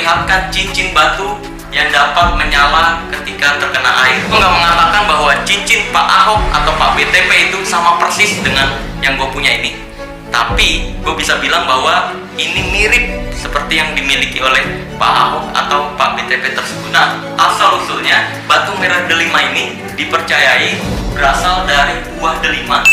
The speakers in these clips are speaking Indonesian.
memperlihatkan cincin batu yang dapat menyala ketika terkena air. Gue nggak mengatakan bahwa cincin Pak Ahok atau Pak BTP itu sama persis dengan yang gue punya ini, tapi gue bisa bilang bahwa ini mirip seperti yang dimiliki oleh Pak Ahok atau Pak BTP tersebut. Nah, asal-usulnya batu merah delima ini dipercayai berasal dari buah delima,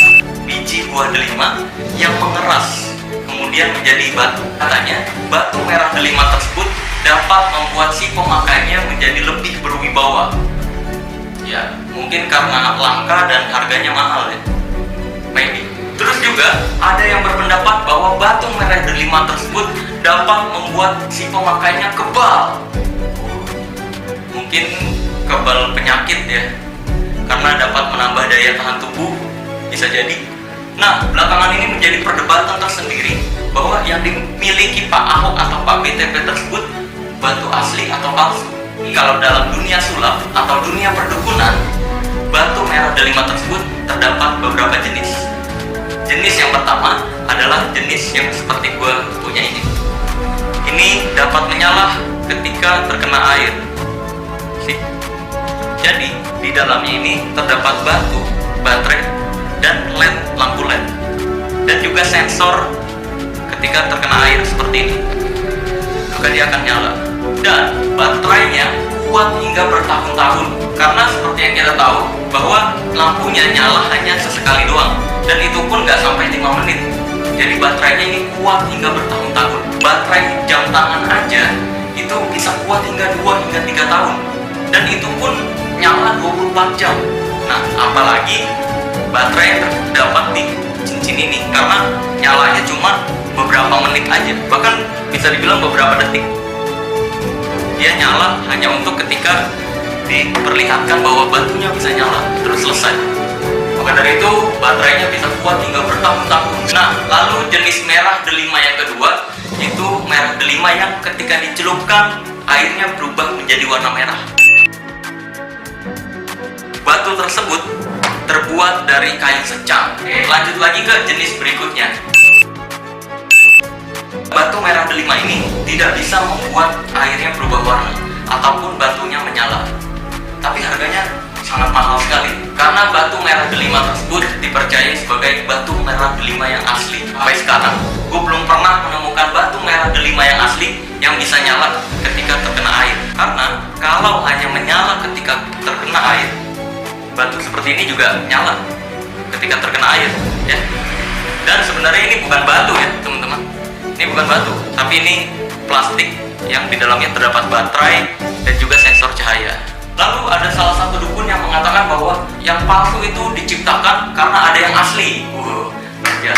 biji buah delima yang mengeras kemudian menjadi batu. Katanya batu merah delima tersebut dapat membuat si pemakainya menjadi lebih berwibawa. Ya, mungkin karena langka dan harganya mahal ya. Maybe. Terus juga ada yang berpendapat bahwa batu merah delima tersebut dapat membuat si pemakainya kebal. Mungkin kebal penyakit ya, karena dapat menambah daya tahan tubuh, bisa jadi. Nah, belakangan ini menjadi perdebatan tersendiri bahwa yang dimiliki Pak Ahok atau Pak BTP tersebut batu asli atau palsu. Kalau dalam dunia sulap atau dunia perdukunan, batu merah delima tersebut terdapat beberapa jenis. Jenis yang pertama adalah jenis yang seperti gue punya ini. Ini dapat menyala ketika terkena air. Jadi di dalamnya ini terdapat batu, baterai, dan LED, lampu LED, dan juga sensor ketika terkena air seperti ini. Maka dia akan nyala. Dan baterainya kuat hingga bertahun-tahun, karena seperti yang kita tahu bahwa lampunya nyala hanya sesekali doang, dan itu pun nggak sampai 5 menit. Jadi baterainya ini kuat hingga bertahun-tahun. Baterai jam tangan aja itu bisa kuat hingga 2 hingga 3 tahun, dan itu pun nyala 24 jam. Nah, apalagi baterai yang terdapat di cincin ini, karena nyalanya cuma beberapa menit aja, bahkan bisa dibilang beberapa detik. Dia nyala hanya untuk ketika diperlihatkan bahwa batunya bisa nyala, terus selesai. Maka dari itu baterainya bisa kuat hingga bertahun-tahun. Nah, lalu jenis merah delima yang kedua, itu merah delima yang ketika dicelupkan airnya berubah menjadi warna merah. Batu tersebut terbuat dari kayu secang. Lanjut lagi ke jenis berikutnya. Batu merah delima ini tidak bisa membuat airnya berubah warna ataupun batunya menyala, tapi harganya sangat mahal sekali, karena batu merah delima tersebut dipercayai sebagai batu merah delima yang asli. Sampai sekarang gue belum pernah menemukan batu merah delima yang asli yang bisa nyala ketika terkena air, karena kalau hanya menyala ketika terkena air, batu seperti ini juga nyala ketika terkena air ya. Dan sebenarnya ini bukan batu ya teman-teman, ini bukan batu, tapi ini plastik yang di dalamnya terdapat baterai dan juga sensor cahaya. Lalu ada salah satu dukun yang mengatakan bahwa yang palsu itu diciptakan karena ada yang asli. Ya.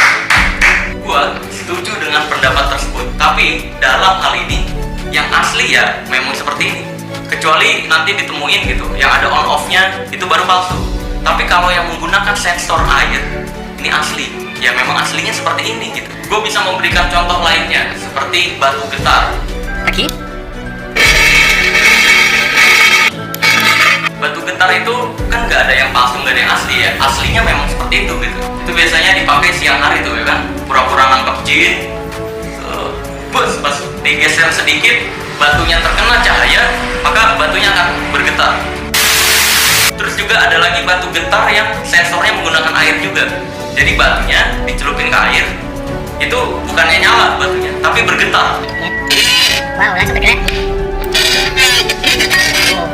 Gua setuju dengan pendapat tersebut, tapi dalam hal ini yang asli ya memang seperti ini. Kecuali nanti ditemuin gitu, yang ada on off-nya itu baru palsu. Tapi kalau yang menggunakan sensor air, ini asli. Ya memang aslinya seperti ini gitu. Gue bisa memberikan contoh lainnya, seperti batu getar. Oke. Batu getar itu kan nggak ada yang palsu, nggak ada yang asli ya. Aslinya memang seperti itu gitu. Itu biasanya dipakai siang hari tuh ya kan, pura-pura nangkep jin. Pas digeser sedikit, batunya terkena cahaya, maka batunya akan bergetar. Terus juga ada lagi batu getar yang sensornya menggunakan air juga. Jadi batunya dicelupin ke air, itu bukannya nyala batunya, tapi bergetar. Wow, langsung bergerak.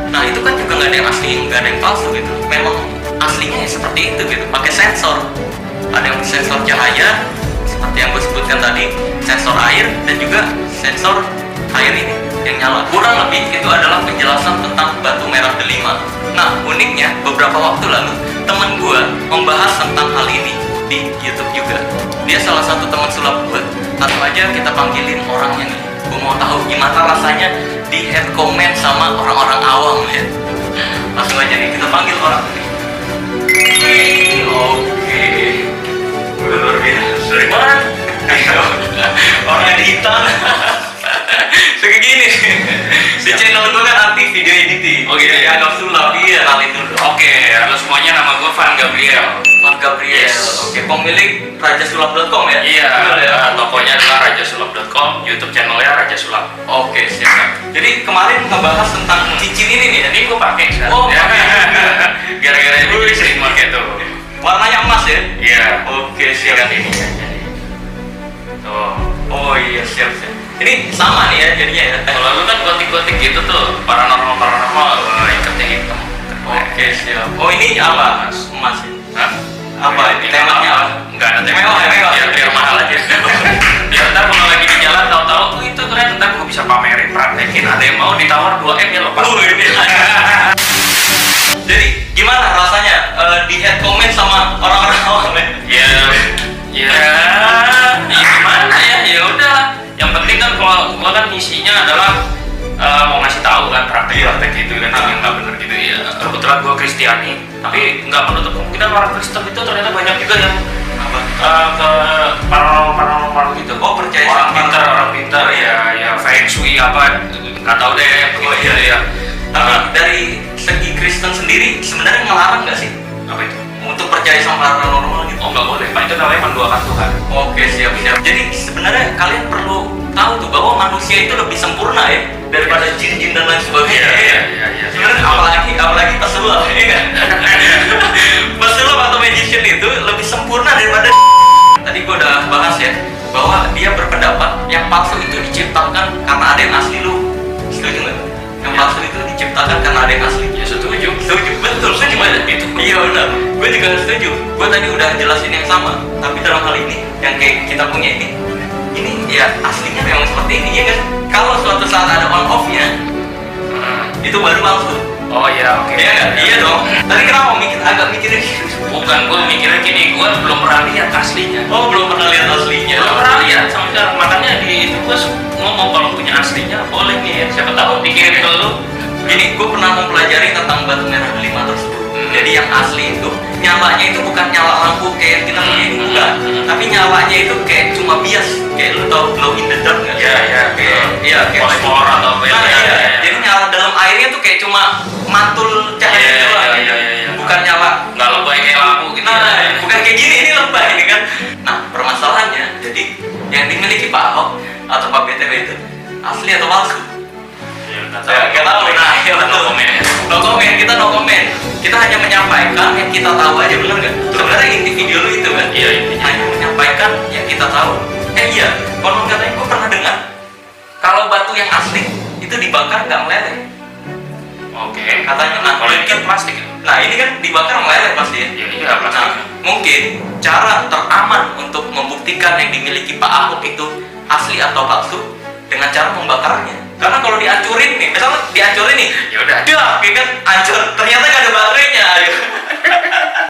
Nah itu kan juga nggak ada yang asli, nggak ada yang palsu gitu. Memang aslinya ya seperti itu gitu, pakai sensor. Ada yang sensor cahaya, seperti yang gue sebutkan tadi, sensor air, dan juga sensor air ini yang nyala. Kurang lebih itu adalah penjelasan tentang batu merah delima. Nah uniknya beberapa waktu lalu teman gue membahas tentang hal ini di YouTube juga. Dia salah satu teman sulap gue. Langsung aja kita panggilin orangnya nih. Gue mau tahu gimana rasanya di head comment sama orang-orang awam ya. Langsung aja nih kita panggil orang ini. Oke. Luar biasa. Dari mana? Orang di hitam. Kayak gini. Di channel gue kan aktif video editing. Oh, gitu ya? Dianggap sulap, iya. Kenalin dulu. Oke, halo semuanya, nama gue Van Gabriel. Mas Gabriel. Yes. Oke, pemilik rajasulap.com ya? Iya, Betul ya? tokonya adalah rajasulap.com, YouTube channelnya Raja Sulap. Oke, siap. Jadi kemarin ngebahas tentang cincin ini nih ya. Ini gue pakai sekarang. Oh, ya. pakai. Gara-gara ini gue sering pakai tuh. Warnanya emas ya? Iya. Oke, Ini siap. kan ini ya. Jadi. Tuh. Oh iya, siap. Ini sama nih ya jadinya ya? Kalau lu kan gotik-gotik gitu tuh, paranormal, ikatnya hitam. Oke, siap. Oh, ini apa? Emas ya? Hah? Apa? Ini Temanya apa? Enggak ada tema. Mewah, mewah. Biar mahal aja. Biar ntar kalau lagi di jalan tahu-tahu tuh itu keren, ntar gue bisa pamerin, praktekin. Ada yang mau ditawar 2M ya lepas. Ini. Jadi gimana rasanya di head comment sama orang-orang awam ya? Ya gimana ya? Ya udah. Yang penting kan kalau gua kan misinya adalah mau ngasih tahu kan praktek-praktek itu kan yang nggak benar gitu ya. Kebetulan gua Kristiani, tapi nggak menutup kemungkinan orang Kristen itu ternyata banyak juga yang ke paranormal gitu. Oh, percaya orang sama pintar ya feng shui apa nggak tahu deh yang begitu ya. Tapi dari segi Kristen sendiri sebenarnya ngelarang nggak sih Apa itu? untuk percaya sama paranormal gitu? Oh nggak boleh, Pak, itu namanya menduakan Tuhan. Oke, siap. Jadi sebenarnya kalian perlu tahu tuh bahwa manusia itu lebih sempurna ya daripada jin-jin dan lain sebagainya. Iya. Sebenarnya apalagi pesulap, ya kan? Pesulap atau magician itu lebih sempurna daripada tadi gua udah bahas ya bahwa dia berpendapat yang palsu itu diciptakan karena ada yang asli. Lu setuju nggak? Yang palsu itu diciptakan karena ada yang asli. Ya setuju. Betul, setuju banget itu. Iya benar. Gue juga setuju. Gue tadi udah jelasin yang sama. Tapi dalam hal ini yang kayak kita punya ini ya aslinya memang seperti ini ya kan. Kalau suatu saat ada on off-nya, itu baru palsu. Oh iya, oke. Iya nggak? Iya dong. Tadi kenapa agak mikirnya gitu? Bukan, gue mikirnya gini, gue belum pernah lihat aslinya. Oh, belum pernah lihat aslinya. Belum pernah lihat sama sekali. Makanya di itu gue ngomong kalau punya aslinya boleh nih ya. Siapa tahu dikirim ke lu. Gini, gue pernah mempelajari tentang batu merah delima tersebut. Jadi yang asli itu nyalanya itu bukan nyala lampu kayak yang kita punya ini bukan, tapi nyalanya itu kayak cuma bias, kayak lu tau glow in the dark nggak? Iya. Kayak Fosfor atau apa ya? Nah, iya. Iya. Jadi nyala dalam airnya tuh kayak cuma mantul cahaya Iya, doang. iya. Bukan nyala. Nggak lebay kayak lampu gitu. Nah, ya. bukan kayak gini, ini lebay ini kan. Nah, permasalahannya, jadi yang dimiliki Pak Ahok atau Pak BTW itu asli atau palsu? Nggak Nggak tahu. Nah, ya Kita betul. no comment ya. No comment, kita no comment. Kita hanya menyampaikan yang kita tahu aja, bener nggak? Sebenarnya inti video lu itu kan? Iya, intinya. Hanya menyampaikan yang kita tahu. Iya, konon katanya gue pernah dengar kalau batu yang asli itu dibakar nggak meleleh. Oke. Katanya, nah, Kalau ini kan plastik ya. Nah ini kan dibakar meleleh pasti ya. Iya, plastik. Nah, mungkin cara teraman untuk membuktikan yang dimiliki Pak Ahok itu asli atau palsu dengan cara membakarnya. Karena kalau dihancurin nih, misalnya dihancurin nih, Ya udah. ya kan hancur, ternyata nggak ada baterainya.